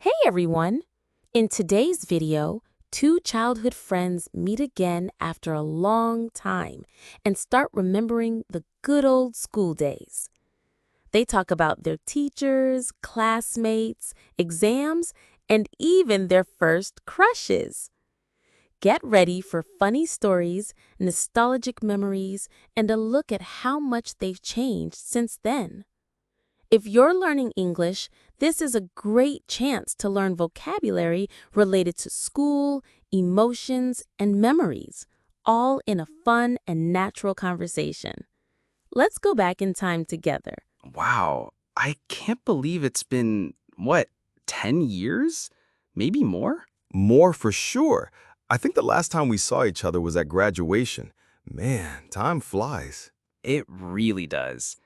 Hey everyone! In today's video, two childhood friends meet again after a long time and start remembering the good old school days. They talk about their teachers, classmates, exams, and even their first crushes. Get ready for funny stories, nostalgic memories, and a look at how much they've changed since then. If you're learning English, this is a great chance to learn vocabulary related to school, emotions, and memories, all in a fun and natural conversation. Let's go back in time together. Wow, I can't believe it's been, 10 years? Maybe more? More for sure. I think the last time we saw each other was at graduation. Man, time flies. It really does.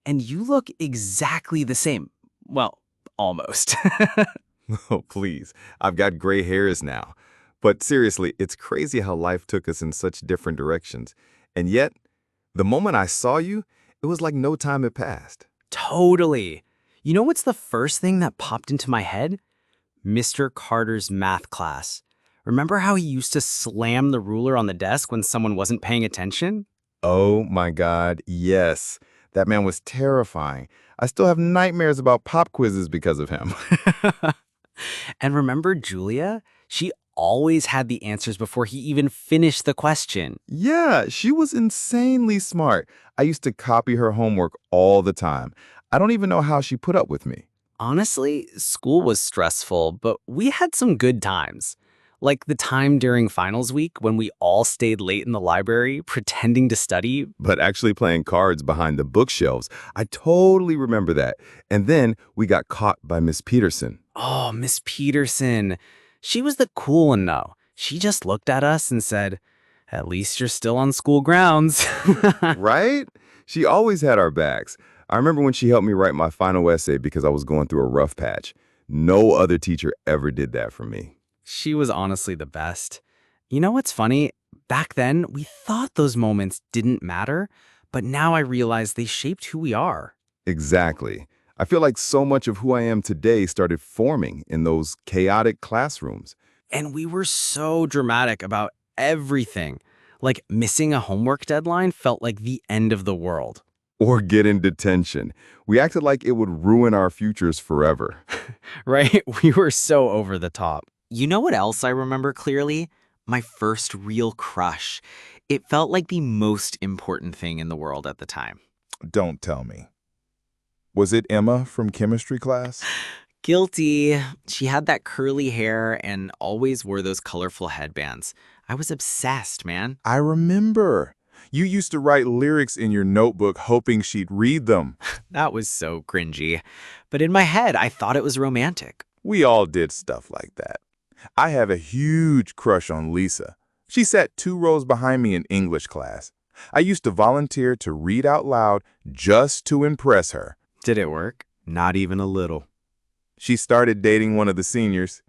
And you look exactly the same. Well, almost. Oh, please. I've got gray hairs now. But seriously, it's crazy how life took us in such different directions. And yet, the moment I saw you, it was like no time had passed. Totally. You know what's the first thing that popped into my head? Mr. Carter's math class. Remember how he used to slam the ruler on the desk when someone wasn't paying attention? Oh my God, yes. That man was terrifying. I still have nightmares about pop quizzes because of him. And remember Julia? She always had the answers before he even finished the question. Yeah, she was insanely smart. I used to copy her homework all the time. I don't even know how she put up with me. Honestly, school was stressful, but we had some good times. Like the time during finals week when we all stayed late in the library pretending to study. But actually playing cards behind the bookshelves, I totally remember that. And then we got caught by Miss Peterson. Oh, Miss Peterson. She was the cool one, though. She just looked at us and said, "At least you're still on school grounds." Right? She always had our backs. I remember when she helped me write my final essay because I was going through a rough patch. No other teacher ever did that for me. She was honestly the best. You know what's funny? Back then, we thought those moments didn't matter, but now I realize they shaped who we are. Exactly. I feel like so much of who I am today started forming in those chaotic classrooms. And we were so dramatic about everything. Like missing a homework deadline felt like the end of the world. Or get in detention. We acted like it would ruin our futures forever. Right? We were so over the top. You know what else I remember clearly? My first real crush. It felt like the most important thing in the world at the time. Don't tell me. Was it Emma from chemistry class? Guilty. She had that curly hair and always wore those colorful headbands. I was obsessed, man. I remember. You used to write lyrics in your notebook hoping she'd read them. That was so cringy. But in my head, I thought it was romantic. We all did stuff like that. I have a huge crush on Lisa. She sat 2 rows behind me in English class. I used to volunteer to read out loud just to impress her. Did it work? Not even a little. She started dating one of the seniors.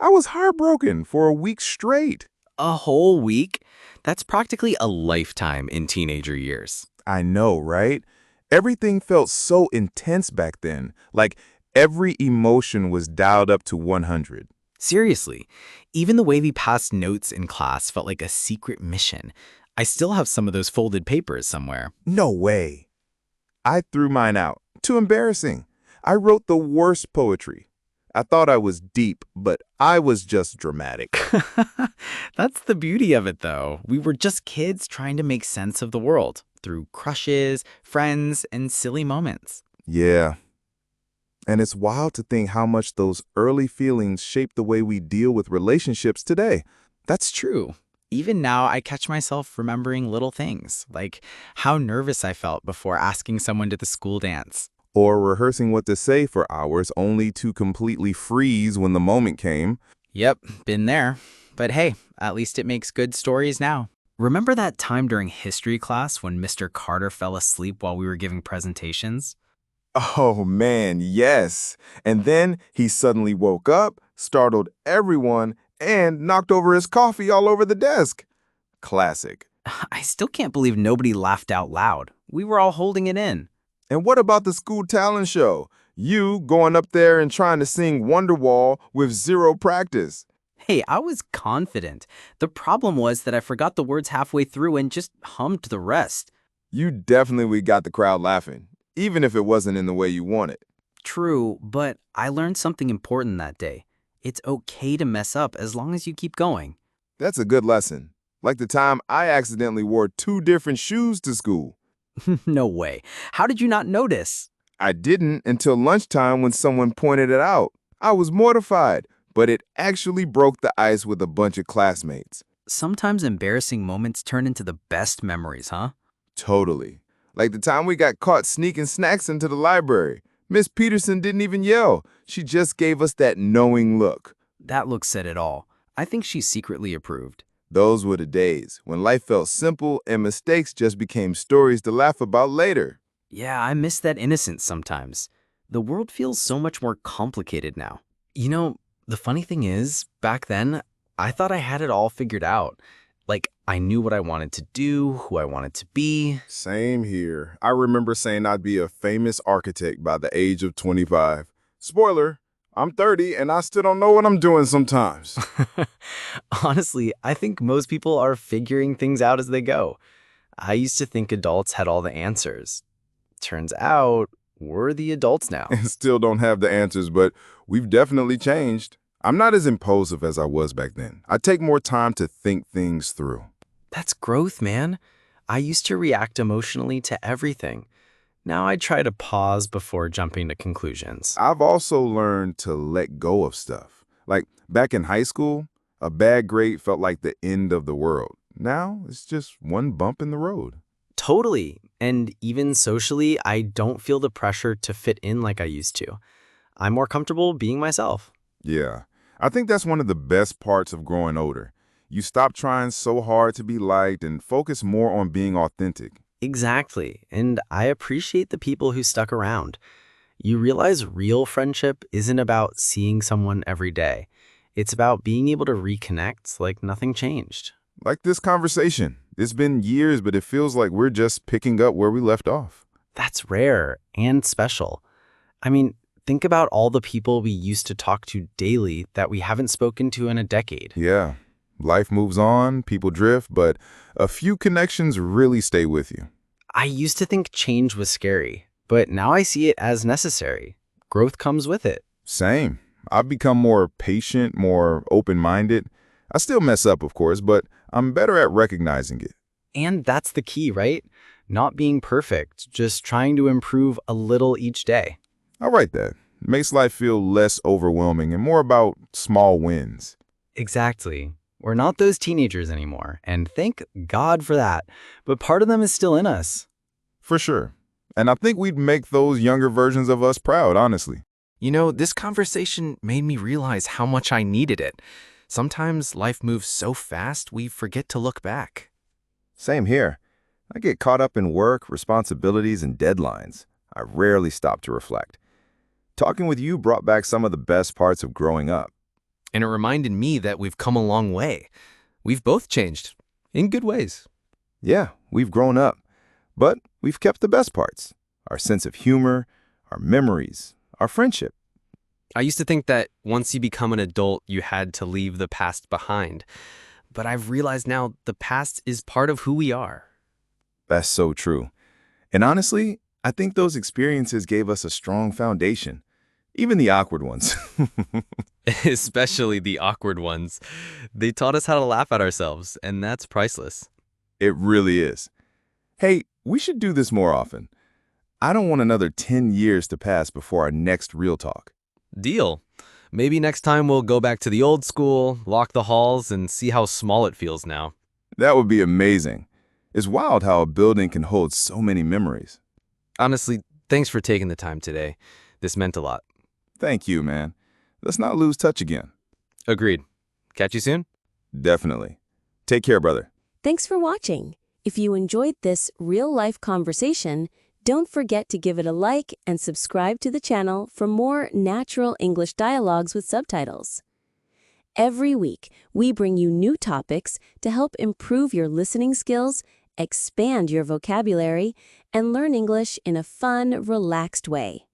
I was heartbroken for a week straight. A whole week? That's practically a lifetime in teenager years. I know, right? Everything felt so intense back then, like every emotion was dialed up to 100. Seriously, even the way we passed notes in class felt like a secret mission. I still have some of those folded papers somewhere. No way. I threw mine out. Too embarrassing. I wrote the worst poetry. I thought I was deep, but I was just dramatic. That's the beauty of it, though. We were just kids trying to make sense of the world through crushes, friends, and silly moments. Yeah. And it's wild to think how much those early feelings shape the way we deal with relationships today. That's true. Even now, I catch myself remembering little things, like how nervous I felt before asking someone to the school dance. Or rehearsing what to say for hours only to completely freeze when the moment came. Yep, been there. But hey, at least it makes good stories now. Remember that time during history class when Mr. Carter fell asleep while we were giving presentations? Oh man, yes. And then he suddenly woke up, startled everyone, and knocked over his coffee all over the desk. Classic. I still can't believe nobody laughed out loud. We were all holding it in. And what about the school talent show? You going up there and trying to sing Wonderwall with zero practice. Hey, I was confident. The problem was that I forgot the words halfway through and just hummed the rest. You definitely got the crowd laughing, even if it wasn't in the way you wanted. True, but I learned something important that day. It's okay to mess up as long as you keep going. That's a good lesson. Like the time I accidentally wore 2 different shoes to school. No way. How did you not notice? I didn't until lunchtime when someone pointed it out. I was mortified, but it actually broke the ice with a bunch of classmates. Sometimes embarrassing moments turn into the best memories, huh? Totally. Like the time we got caught sneaking snacks into the library. Miss Peterson didn't even yell. She just gave us that knowing look. That look said it all. I think she secretly approved. Those were the days when life felt simple and mistakes just became stories to laugh about later. Yeah, I miss that innocence sometimes. The world feels so much more complicated now. You know, the funny thing is, back then, I thought I had it all figured out. Like, I knew what I wanted to do, who I wanted to be. Same here. I remember saying I'd be a famous architect by the age of 25. Spoiler, I'm 30 and I still don't know what I'm doing sometimes. Honestly, I think most people are figuring things out as they go. I used to think adults had all the answers. Turns out, we're the adults now. And still don't have the answers, but we've definitely changed. I'm not as impulsive as I was back then. I take more time to think things through. That's growth, man. I used to react emotionally to everything. Now I try to pause before jumping to conclusions. I've also learned to let go of stuff. Like back in high school, a bad grade felt like the end of the world. Now it's just one bump in the road. Totally. And even socially, I don't feel the pressure to fit in like I used to. I'm more comfortable being myself. Yeah, I think that's one of the best parts of growing older. You stop trying so hard to be liked and focus more on being authentic. Exactly. And I appreciate the people who stuck around. You realize real friendship isn't about seeing someone every day. It's about being able to reconnect like nothing changed. Like this conversation. It's been years, but it feels like we're just picking up where we left off. That's rare and special. I mean, think about all the people we used to talk to daily that we haven't spoken to in a decade. Yeah, life moves on, people drift, but a few connections really stay with you. I used to think change was scary, but now I see it as necessary. Growth comes with it. Same. I've become more patient, more open-minded. I still mess up, of course, but I'm better at recognizing it. And that's the key, right? Not being perfect, just trying to improve a little each day. I write that. It makes life feel less overwhelming and more about small wins. Exactly. We're not those teenagers anymore, and thank God for that. But part of them is still in us. For sure. And I think we'd make those younger versions of us proud, honestly. You know, this conversation made me realize how much I needed it. Sometimes life moves so fast, we forget to look back. Same here. I get caught up in work, responsibilities, and deadlines. I rarely stop to reflect. Talking with you brought back some of the best parts of growing up. And it reminded me that we've come a long way. We've both changed, in good ways. Yeah, we've grown up, but we've kept the best parts. Our sense of humor, our memories, our friendship. I used to think that once you become an adult, you had to leave the past behind. But I've realized now the past is part of who we are. That's so true. And honestly, I think those experiences gave us a strong foundation. Even the awkward ones. Especially the awkward ones. They taught us how to laugh at ourselves, and that's priceless. It really is. Hey, we should do this more often. I don't want another 10 years to pass before our next real talk. Deal. Maybe next time we'll go back to the old school, lock the halls, and see how small it feels now. That would be amazing. It's wild how a building can hold so many memories. Honestly, thanks for taking the time today. This meant a lot. Thank you, man. Let's not lose touch again. Agreed. Catch you soon? Definitely. Take care, brother. Thanks for watching. If you enjoyed this real-life conversation, don't forget to give it a like and subscribe to the channel for more natural English dialogues with subtitles. Every week, we bring you new topics to help improve your listening skills, expand your vocabulary, and learn English in a fun, relaxed way.